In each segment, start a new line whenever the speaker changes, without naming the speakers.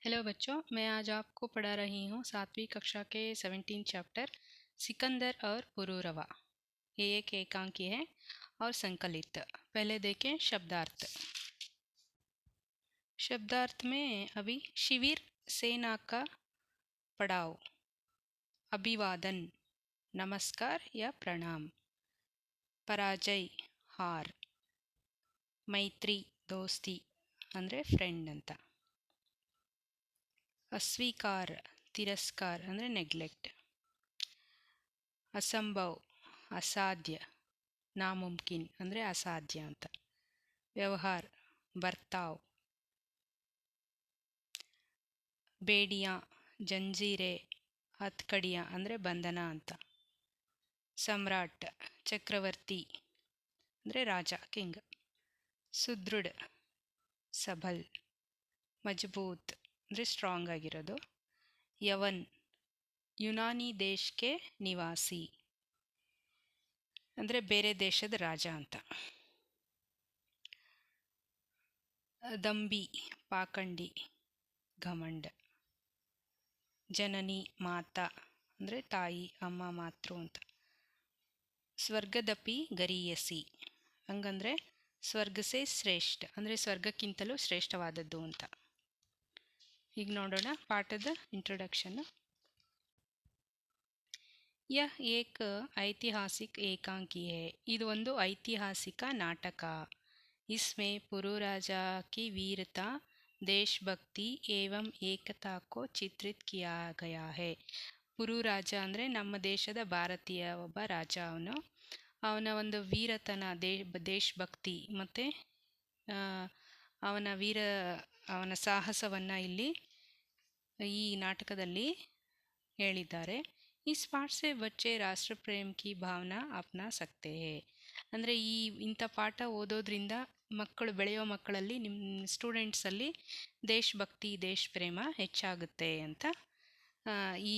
Hello बच्चों, मैं आज आपको पढ़ा रही हूँ 7वीं कक्षा के 17 चैप्टर सिकंदर और पुरूरवा। ये एक एकांकी है और संकलित। पहले देखें शब्दार्थ। शब्दार्थ में अभी शिविर, सेना का पड़ाव, अभिवादन, नमस्कार या प्रणाम, पराजय, हार, मैत्री, दोस्ती ಅಂದರೆ ಫ್ರೆಂಡ್ ಅಂತ, अस्वीकार, तिरस्कार ಅಂದರೆ ನೆಗ್ಲೆಕ್ಟ್, असंभव, असाध्य, नामुमकिन ಅಂದರೆ असाध्य ಅಂತ, व्यवहार, बर्ताव, ಬೇಡಿಯಾ, ಜಂಜೀರೆ, ಹತ್ಕಡಿಯ ಅಂದರೆ ಬಂಧನ ಅಂತ, सम्राट, ಚಕ್ರವರ್ತಿ ಅಂದರೆ ರಾಜ, ಕಿಂಗ್, ಸುದೃಢ, ಸಬಲ್, ಮಜಬೂತ್ ಅಂದರೆ ಸ್ಟ್ರಾಂಗ್ ಆಗಿರೋದು, ಯವನ್, ಯುನಾನಿ ದೇಶಕ್ಕೆ ನಿವಾಸಿ ಅಂದರೆ ಬೇರೆ ದೇಶದ ರಾಜ ಅಂತ, ದಂಬಿ, ಪಾಖಂಡಿ, ಘಮಂಡ, ಜನನಿ, ಮಾತಾ ಅಂದರೆ ತಾಯಿ, ಅಮ್ಮ, ಮಾತೃ ಅಂತ, ಸ್ವರ್ಗದಪಿ ಗರೀಯಸಿ ಹಂಗಂದರೆ ಸ್ವರ್ಗಸೇ ಶ್ರೇಷ್ಠ ಅಂದರೆ ಸ್ವರ್ಗಕ್ಕಿಂತಲೂ ಶ್ರೇಷ್ಠವಾದದ್ದು ಅಂತ. ಈಗ ನೋಡೋಣ ಪಾಠದ ಇಂಟ್ರೊಡಕ್ಷನ್. यह एक ऐतिहासिक एकांकी है. ಇದು ಒಂದು ಐತಿಹಾಸಿಕ ನಾಟಕ. इसमें पुरु राजा की वीरता, देशभक्ति एवं एकता को चित्रित किया गया है. ಪುರು ರಾಜ ಅಂದರೆ ನಮ್ಮ ದೇಶದ ಭಾರತೀಯ ಒಬ್ಬ ರಾಜ. ಅವನ ಒಂದು ವೀರತನ, ದೇಶಭಕ್ತಿ ಮತ್ತು ಅವನ ಸಾಹಸವನ್ನು ಇಲ್ಲಿ ಈ ನಾಟಕದಲ್ಲಿ ಹೇಳಿದ್ದಾರೆ. इस पाठ से बच्चे राष्ट्र प्रेम की भावना अपना सकते हैं. ಅಂದರೆ ಇಂಥ ಪಾಠ ಓದೋದ್ರಿಂದ ಬೆಳೆಯೋ ಮಕ್ಕಳಲ್ಲಿ, ನಿಮ್ಮ ಸ್ಟೂಡೆಂಟ್ಸಲ್ಲಿ ದೇಶಭಕ್ತಿ, ದೇಶ ಪ್ರೇಮ ಹೆಚ್ಚಾಗುತ್ತೆ ಅಂತ ಈ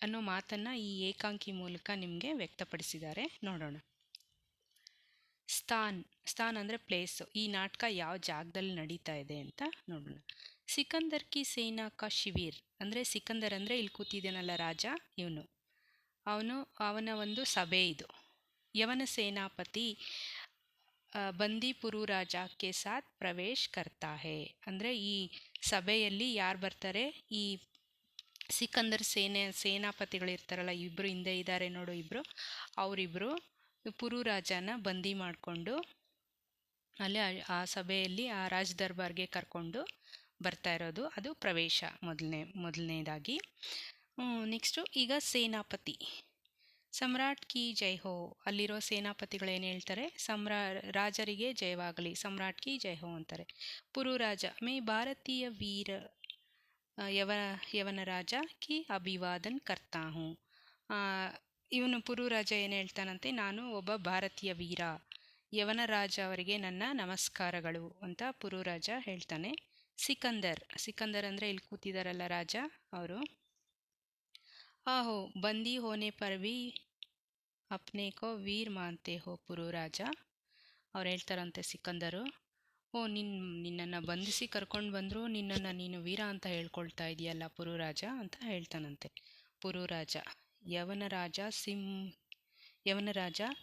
ಅನ್ನೋ ಮಾತನ್ನು ಈ ಏಕಾಂಕಿ ಮೂಲಕ ನಿಮಗೆ ವ್ಯಕ್ತಪಡಿಸಿದ್ದಾರೆ. ನೋಡೋಣ. ಸ್ಥಾನ್ ಅಂದರೆ ಪ್ಲೇಸು. ಈ ನಾಟಕ ಯಾವ ಜಾಗದಲ್ಲಿ ನಡೀತಾ ಇದೆ ಅಂತ ನೋಡೋಣ. ಸಿಕಂದರ್ ಕಿ ಸೇನಾ ಕಾ ಶಿವಿರ್ ಅಂದರೆ ಸಿಕಂದರ್ ಅಂದರೆ ಇಲ್ಲಿ ಕೂತಿದ್ದಾನಲ್ಲ ರಾಜ, ಅವನ ಒಂದು ಸಭೆ ಇದು. ಯವನ ಸೇನಾಪತಿ ಬಂದಿಪುರು ರಾಜ ಕೆ ಸಾಥ್ ಪ್ರವೇಶ್ ಕರ್ತಾ ಹೇ ಅಂದರೆ ಈ ಸಭೆಯಲ್ಲಿ ಯಾರು ಬರ್ತಾರೆ, ಈ ಸಿಕಂದರ್ ಸೇನಾಪತಿಗಳಿರ್ತಾರಲ್ಲ, ಇಬ್ಬರು ಹಿಂದೆ ಇದ್ದಾರೆ ನೋಡು, ಅವರಿಬ್ಬರು ಪುರು ರಾಜನ ಬಂದಿ ಮಾಡಿಕೊಂಡು ಅಲ್ಲೇ ಆ ಸಭೆಯಲ್ಲಿ ಆ ರಾಜ ದರ್ಬಾರ್ಗೆ ಕರ್ಕೊಂಡು ಬರ್ತಾ ಇರೋದು. ಅದು ಪ್ರವೇಶ ಮೊದಲನೇದಾಗಿ. ನೆಕ್ಸ್ಟು ಈಗ ಸೇನಾಪತಿ, ಸಮ್ರಾಟ್ ಕಿ ಜೈ ಹೋ. ಅಲ್ಲಿರೋ ಸೇನಾಪತಿಗಳೇನು ಹೇಳ್ತಾರೆ, ರಾಜರಿಗೆ ಜಯವಾಗಲಿ, ಸಮ್ರಾಟ್ ಕಿ ಜೈ ಹೋ ಅಂತಾರೆ. ಪುರು ರಾಜ, ಮೇ ಭಾರತೀಯ ವೀರ ಯವನ ರಾಜ ಕಿ ಅಭಿವಾದನ್ ಕರ್ತಾ ಹೂँ. ಇವನು ಪುರು ರಾಜ ಏನು ಹೇಳ್ತಾನಂತೆ, ನಾನು ಒಬ್ಬ ಭಾರತೀಯ ವೀರ, ಯವನ ರಾಜ ಅವರಿಗೆ ನನ್ನ ನಮಸ್ಕಾರಗಳು ಅಂತ ಪುರು ರಾಜ ಹೇಳ್ತಾನೆ. ಸಿಕಂದರ್ ಅಂದರೆ ಇಲ್ಲಿ ಕೂತಿದಾರಲ್ಲ ರಾಜ, ಅವರು ಆಹೋ ಬಂದಿ ಹೋನೆ ಪರ್ ಭಿ ಅಪ್ನೆ ಕೋ ವೀರ್ ಮಾನ್ತೆ ಹೋ ಪುರು ರಾಜ. ಅವ್ರು ಹೇಳ್ತಾರಂತೆ ಸಿಕಂದರು, ನಿನ್ನನ್ನು ಬಂಧಿಸಿ ಕರ್ಕೊಂಡು ಬಂದರು, ನಿನ್ನನ್ನು ನೀನು ವೀರ ಅಂತ ಹೇಳ್ಕೊಳ್ತಾ ಇದೆಯಲ್ಲ ಪುರು ರಾಜ ಅಂತ ಹೇಳ್ತಾನಂತೆ. ಪುರು ರಾಜ, ಯವನ ರಾಜ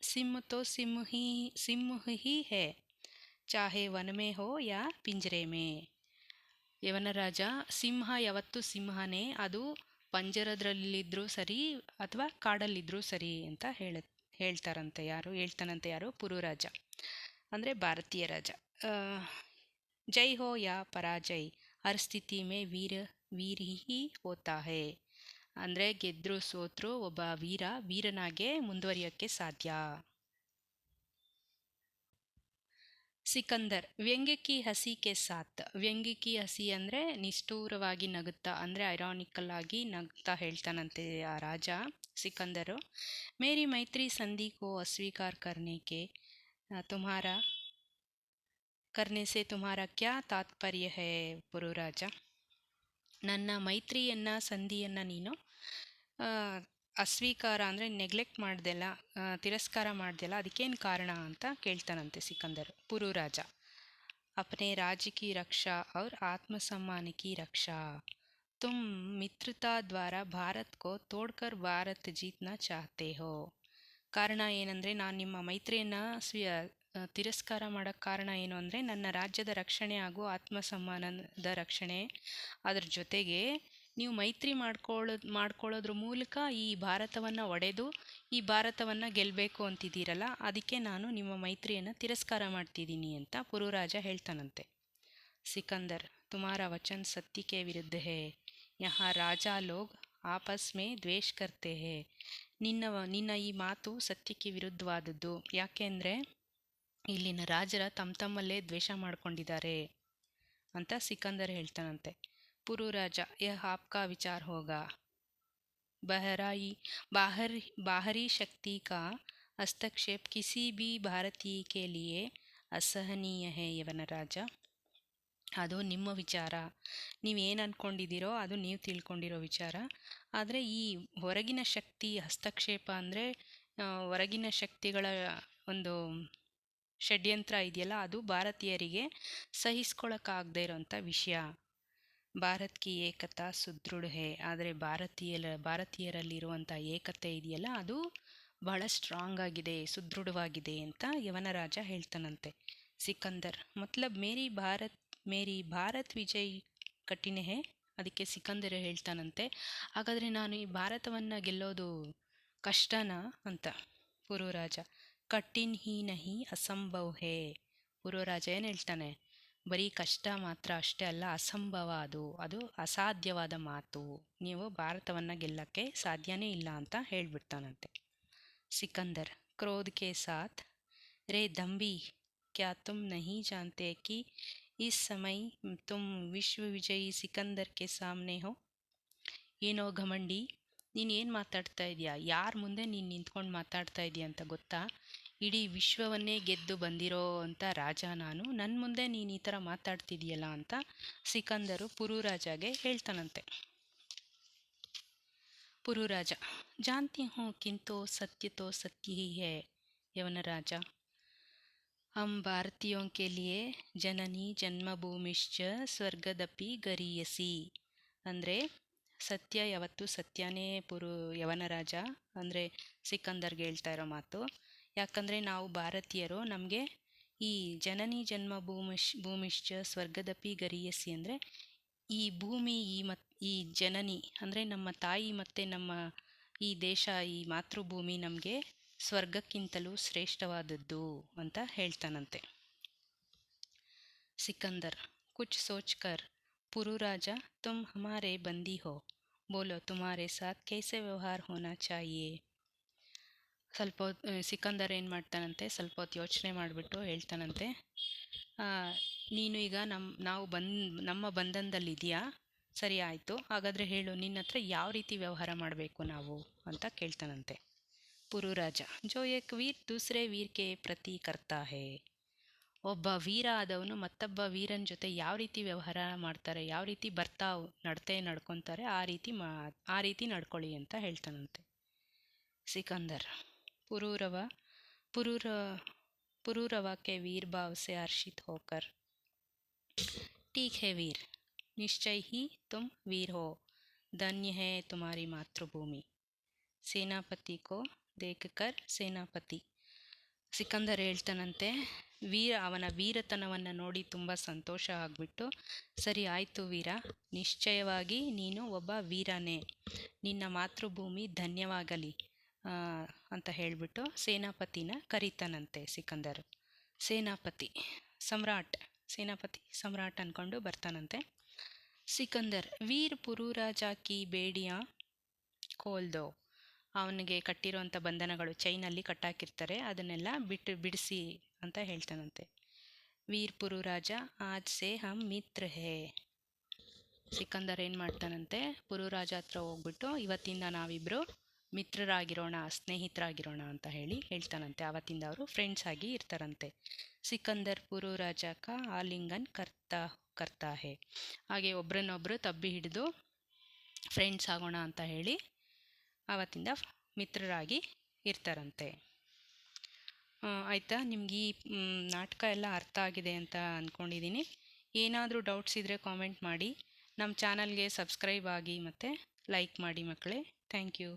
ಸಿಂಹ ತೋ ಸಿಂಹ ಹಿ ಹೇ, ಚಾಹೆ ವನ ಮೇ ಹೋ ಯಾ ಪಿಂಜರೆ ಮೇ. ಯವನ ರಾಜ, ಸಿಂಹ ಯಾವತ್ತು ಸಿಂಹನೇ, ಅದು ಪಂಜರದಲ್ಲಿದ್ದರೂ ಸರಿ ಅಥವಾ ಕಾಡಲ್ಲಿದ್ದರೂ ಸರಿ ಅಂತ ಹೇಳ್ತಾನಂತೆ ಯಾರು, ಪುರು ರಾಜ ಅಂದರೆ ಭಾರತೀಯ ರಾಜ. ಜೈ ಹೋ ಯಾ ಪರಾಜಯ್, ಹರ್ ಸ್ಥಿತಿ ಮೇ ವೀರ್ ಹಿ ಹೋತಾ ಹೇ ಅಂದರೆ ಗೆದ್ರು ಸೋತ್ರು ಒಬ್ಬ ವೀರನಾಗೆ ಮುಂದುವರಿಯೋಕ್ಕೆ ಸಾಧ್ಯ. ಸಿಕಂದರ್, ವ್ಯಂಗ್ಯಕಿ ಹಸಿ ಕೆ ಸಾಥ್. ವ್ಯಂಗ್ಯಕಿ ಹಸಿ ಅಂದರೆ ನಿಷ್ಠೂರವಾಗಿ ನಗುತ್ತಾ ಅಂದರೆ ಐರಾನಿಕಲ್ ಆಗಿ ನಗುತ್ತಾ ಹೇಳ್ತಾನಂತೆ ಆ ರಾಜ ಸಿಕಂದರು. ಮೇರಿ ಮೈತ್ರಿ ಸಂಧಿ ಕೋ ಅಸ್ವೀಕಾರ ಕರ್ನೆ ಸೆ ತುಮ್ಹಾರಾ ಕ್ಯಾ ತಾತ್ಪರ್ಯ ಹೇ ಪುರು ರಾಜ. ನನ್ನ ಮೈತ್ರಿಯನ್ನು, ಸಂಧಿಯನ್ನು ನೀನು ಅಸ್ವೀಕಾರ ಅಂದರೆ ನೆಗ್ಲೆಕ್ಟ್ ಮಾಡ್ದೆಲ್ಲ, ತಿರಸ್ಕಾರ ಮಾಡ್ದೆಲ್ಲ, ಅದಕ್ಕೇನು ಕಾರಣ ಅಂತ ಕೇಳ್ತಾನಂತೆ ಸಿಕಂದರು. ಪುರು ರಾಜ, अपने राज्य की रक्षा और आत्मसम्मान की रक्षा। तुम मित्रता द्वारा ಭಾರತ್ ಕೋ ತೋಡ್ಕರ್ ಭಾರತ್ ಜೀತ್ನಾ ಚಾಹತೆ ಹೋ. ಕಾರಣ ಏನಂದರೆ, ನಾನು ನಿಮ್ಮ ಮೈತ್ರಿಯನ್ನು ತಿರಸ್ಕಾರ ಮಾಡೋಕ್ಕೆ ಕಾರಣ ಏನು ಅಂದರೆ, ನನ್ನ ರಾಜ್ಯದ ರಕ್ಷಣೆ ಹಾಗೂ ಆತ್ಮಸಮ್ಮಾನದ ರಕ್ಷಣೆ. ಅದ್ರ ಜೊತೆಗೆ ನೀವು ಮೈತ್ರಿ ಮಾಡ್ಕೊಳ್ಳೋದ್ರ ಮೂಲಕ ಈ ಭಾರತವನ್ನು ಒಡೆದು ಈ ಭಾರತವನ್ನು ಗೆಲ್ಲಬೇಕು ಅಂತಿದ್ದೀರಲ್ಲ, ಅದಕ್ಕೆ ನಾನು ನಿಮ್ಮ ಮೈತ್ರಿಯನ್ನು ತಿರಸ್ಕಾರ ಮಾಡ್ತಿದ್ದೀನಿ ಅಂತ ಪುರುರಾಜ ಹೇಳ್ತಾನಂತೆ. ಸಿಕಂದರ್, ತುಮಾರಾ ವಚನ್ ಸತ್ಯ ಕೆ ವಿರುದ್ಧ ಹೇ. ಯಹಾ ರಾಜಾ ಲೋಗ್ ಆಪಸ್ ಮೇ ದ್ವೇಷ ಕರ್ತೆ ಹೇ. ನಿನ್ನ ಈ ಮಾತು ಸತ್ಯಕ್ಕೆ ವಿರುದ್ಧವಾದದ್ದು. ಯಾಕೆಂದರೆ ಇಲ್ಲಿನ ರಾಜರ ತಮ್ಮಲ್ಲೇ ದ್ವೇಷ ಮಾಡ್ಕೊಂಡಿದ್ದಾರೆ ಅಂತ ಸಿಕಂದರ್ ಹೇಳ್ತಾನಂತೆ. ಪುರುರಾಜ, ಯಹ ಆಪ್ಕಾ ವಿಚಾರ ಹೋಗಾ. बाहरी शक्ति का हस्तक्षेप किसी भी भारतीय के लिए असहनीय है ಯವನರಾಜ. ಅದು ನಿಮ್ಮ ವಿಚಾರ, ನೀವೇನು ಅಂದ್ಕೊಂಡಿದ್ದೀರೋ ಅದು ನೀವು ತಿಳ್ಕೊಂಡಿರೋ ವಿಚಾರ. ಆದರೆ ಈ ಹೊರಗಿನ ಶಕ್ತಿ ಹಸ್ತಕ್ಷೇಪ ಅಂದರೆ ಹೊರಗಿನ ಶಕ್ತಿಗಳ ಒಂದು ಷಡ್ಯಂತ್ರ ಇದೆಯಲ್ಲ, ಅದು ಭಾರತೀಯರಿಗೆ ಸಹಿಸ್ಕೊಳ್ಳೋಕ್ಕಾಗದೇ ಇರೋಂಥ ವಿಷಯ. ಭಾರತ್ ಕಿ ಏಕತಾ ಸುದೃಢ ಹೇ. ಆದರೆ ಭಾರತೀಯರಲ್ಲಿರುವಂಥ ಏಕತೆ ಇದೆಯಲ್ಲ, ಅದು ಬಹಳ ಸ್ಟ್ರಾಂಗ್ ಆಗಿದೆ, ಸುದೃಢವಾಗಿದೆ ಅಂತ ಯವನರಾಜ ಹೇಳ್ತಾನಂತೆ. ಸಿಕಂದರ್, ಮತ್ಲಬ್ ಮೇರಿ ಭಾರತ್ ವಿಜಯ್ ಕಠಿಣ ಹೇ. ಅದಕ್ಕೆ ಸಿಕಂದರ್ ಹೇಳ್ತಾನಂತೆ, ಹಾಗಾದರೆ ನಾನು ಈ ಭಾರತವನ್ನು ಗೆಲ್ಲೋದು ಕಷ್ಟನಾ ಅಂತ. ಪುರುರಾಜ, ಕಠಿಣ್ ಹಿ ನಹಿ ಅಸಂಭವ್ ಹೇ. ಪುರುರಾಜ ಏನು ಹೇಳ್ತಾನೆ, ಬರೀ ಕಷ್ಟ ಮಾತ್ರ ಅಷ್ಟೇ ಅಲ್ಲ, ಅಸಂಭವ, ಅದು ಅಸಾಧ್ಯವಾದ ಮಾತು, ನೀವು ಭಾರತವನ್ನು ಗೆಲ್ಲಕ್ಕೆ ಸಾಧ್ಯನೇ ಇಲ್ಲ ಅಂತ ಹೇಳ್ಬಿಡ್ತಾನಂತೆ. ಸಿಕಂದರ್, ಕ್ರೋಧ ಕೆ ಸಾಥ್, ರೇ ದಂಬಿ, ಕ್ಯಾ ತುಮ್ ನಹಿ ಜಾನ್ತೆ ಕಿ ಇಸ್ ಸಮಯ ತುಮ್ ವಿಶ್ವ ವಿಜಯಿ ಸಿಕಂದರ್ ಕೆ ಸಾಮ್ನೆ ಹೋ. ಏನೋ ಘಮಂಡಿ, ನೀನು ಏನು ಮಾತಾಡ್ತಾ ಇದೆಯಾ, ಯಾರ ಮುಂದೆ ನೀನು ನಿಂತ್ಕೊಂಡು ಮಾತಾಡ್ತಾ ಇದೆಯಾ ಅಂತ ಗೊತ್ತಾ? ಇಡೀ ವಿಶ್ವವನ್ನೇ ಗೆದ್ದು ಬಂದಿರೋ ಅಂತ ರಾಜ ನಾನು, ನನ್ನ ಮುಂದೆ ನೀನು ಈ ಥರ ಮಾತಾಡ್ತಿದೆಯಲ್ಲ ಅಂತ ಸಿಕಂದರು ಪುರುರಾಜಗೆ ಹೇಳ್ತಾನಂತೆ. ಪುರುರಾಜ, ಜಾನ್ತಿ ಹೂँ ಕಿಂತು ಸತ್ಯ ಹಿ ಹೈ ಯವನರಾಜ. हम भारतीयों के लिए ಜನನಿ ಜನ್ಮಭೂಮಿಶ್ಚ ಸ್ವರ್ಗದಪಿ ಗರೀಯಸಿ. ಅಂದರೆ ಸತ್ಯ ಯಾವತ್ತು ಸತ್ಯನೇ ಯವನರಾಜ, ಅಂದರೆ ಸಿಕಂದರ್ಗೆ ಹೇಳ್ತಾ ಇರೋ ಮಾತು. ಯಾಕಂದರೆ ನಾವು ಭಾರತೀಯರು, ನಮಗೆ ಈ ಜನನಿ ಭೂಮಿಶ್ಚ ಸ್ವರ್ಗದಪಿ ಗರೀಯಸಿ ಅಂದರೆ ಈ ಭೂಮಿ ಈ ಜನನಿ ಅಂದರೆ ನಮ್ಮ ತಾಯಿ ಮತ್ತು ನಮ್ಮ ಈ ದೇಶ, ಈ ಮಾತೃಭೂಮಿ ನಮಗೆ ಸ್ವರ್ಗಕ್ಕಿಂತಲೂ ಶ್ರೇಷ್ಠವಾದದ್ದು ಅಂತ ಹೇಳ್ತಾನಂತೆ. ಸಿಕಂದರ್, ಕುಚ್ ಸೋಚ್ ಕರ್. ಪುರುರಾಜ, ತುಮ್ ಹಮಾರೆ ಬಂದಿ ಹೋ, ಬೋಲೋ ತುಮಾರೆ ಸಾಥ್ ಕೈಸೆ ವ್ಯವಹಾರ ಹೋನಾ ಚಾಹಿಯೇ. ಸಿಕಂದರ್ ಏನು ಮಾಡ್ತಾನಂತೆ, ಸ್ವಲ್ಪ ಹೊತ್ತು ಯೋಚನೆ ಮಾಡಿಬಿಟ್ಟು ಹೇಳ್ತಾನಂತೆ, ನೀನು ಈಗ ನಮ್ಮ ಬಂಧನದಲ್ಲಿದೆಯಾ, ಸರಿ ಆಯಿತು, ಹಾಗಾದರೆ ಹೇಳು, ನಿನ್ನ ಹತ್ರ ಯಾವ ರೀತಿ ವ್ಯವಹಾರ ಮಾಡಬೇಕು ನಾವು ಅಂತ ಕೇಳ್ತಾನಂತೆ. ಪುರುರಾಜ, ಜೋ ಏಕ್ ವೀರ್ ದೂಸರೆ ವೀರ್ ಕೆ ಪ್ರತಿ ಕರ್ತಾ ಹೇ. ಒಬ್ಬ ವೀರ ಆದವನು ಮತ್ತೊಬ್ಬ ವೀರನ ಜೊತೆ ಯಾವ ರೀತಿ ವ್ಯವಹಾರ ಮಾಡ್ತಾರೆ, ಯಾವ ರೀತಿ ನಡ್ಕೊತಾರೆ, ಆ ರೀತಿ ನಡ್ಕೊಳ್ಳಿ ಅಂತ ಹೇಳ್ತಾನಂತೆ. ಸಿಕಂದರ್, पुरूरवा के वीर भाव से हर्षित होकर, ठीक है वीर, निश्चय ही तुम वीर हो, धन्य है तुम्हारी मातृभूमि. ಸೇನಾಪತಿ ಕೋ ದೇಖಕರ್ ಸೇನಾಪತಿ. ಸಿಕಂದರ್ ಹೇಳ್ತಾನಂತೆ, ಅವನ ವೀರತನವನ್ನು ನೋಡಿ ತುಂಬ ಸಂತೋಷ ಆಗಿಬಿಟ್ಟು, ಸರಿ ಆಯಿತು ವೀರ, ನಿಶ್ಚಯವಾಗಿ ನೀನು ಒಬ್ಬ ವೀರನೇ, ನಿನ್ನ ಮಾತೃಭೂಮಿ ಧನ್ಯವಾಗಲಿ ಅಂತ ಹೇಳಿಬಿಟ್ಟು ಸೇನಾಪತಿನ ಕರೀತಾನಂತೆ ಸಿಕಂದರ್. ಸೇನಾಪತಿ ಸಮ್ರಾಟ್ ಅಂದ್ಕೊಂಡು ಬರ್ತಾನಂತೆ. ಸಿಕಂದರ್, ವೀರ್ ಪುರುರಾಜ ಕಿ ಬೇಡಿಯಾ ಕೋಲ್ದೋ. ಅವನಿಗೆ ಕಟ್ಟಿರೋಂಥ ಬಂಧನಗಳು, ಚೈನಲ್ಲಿ ಕಟ್ಟಾಕಿರ್ತಾರೆ, ಅದನ್ನೆಲ್ಲ ಬಿಡಿಸಿ ಅಂತ ಹೇಳ್ತಾನಂತೆ. ವೀರ್ ಪುರುರಾಜ, ಆಜ್ ಸೆ ಹಮ್ ಮಿತ್ರ ಹೇ. ಸಿಕಂದರ್ ಏನು ಮಾಡ್ತಾನಂತೆ, ಪುರುರಾಜ ಹತ್ರ ಹೋಗ್ಬಿಟ್ಟು, ಇವತ್ತಿಂದ ನಾವಿಬ್ಬರು ಮಿತ್ರರಾಗಿರೋಣ, ಸ್ನೇಹಿತರಾಗಿರೋಣ ಅಂತ ಹೇಳ್ತಾನಂತೆ. ಆವತ್ತಿಂದ ಅವರು ಫ್ರೆಂಡ್ಸ್ ಆಗಿ ಇರ್ತಾರಂತೆ. ಸಿಕಂದರ್ ಪುರುರಾಜ ಕಾ ಆಲಿಂಗನ್ ಕರ್ತಾ ಹೇ. ಹಾಗೆ ಒಬ್ರನ್ನೊಬ್ರು ತಬ್ಬಿ ಹಿಡಿದು ಫ್ರೆಂಡ್ಸ್ ಆಗೋಣ ಅಂತ ಹೇಳಿ ಆವತ್ತಿಂದ ಮಿತ್ರರಾಗಿ ಇರ್ತಾರಂತೆ. ಆಯಿತಾ? ನಿಮ್ಗೆ ಈ ನಾಟಕ ಎಲ್ಲ ಅರ್ಥ ಆಗಿದೆ ಅಂತ ಅಂದ್ಕೊಂಡಿದ್ದೀನಿ. ಏನಾದರೂ ಡೌಟ್ಸ್ ಇದ್ದರೆ ಕಾಮೆಂಟ್ ಮಾಡಿ. ನಮ್ಮ ಚಾನಲ್ಗೆ ಸಬ್ಸ್ಕ್ರೈಬ್ ಆಗಿ ಮತ್ತು ಲೈಕ್ ಮಾಡಿ ಮಕ್ಕಳೇ. Thank you.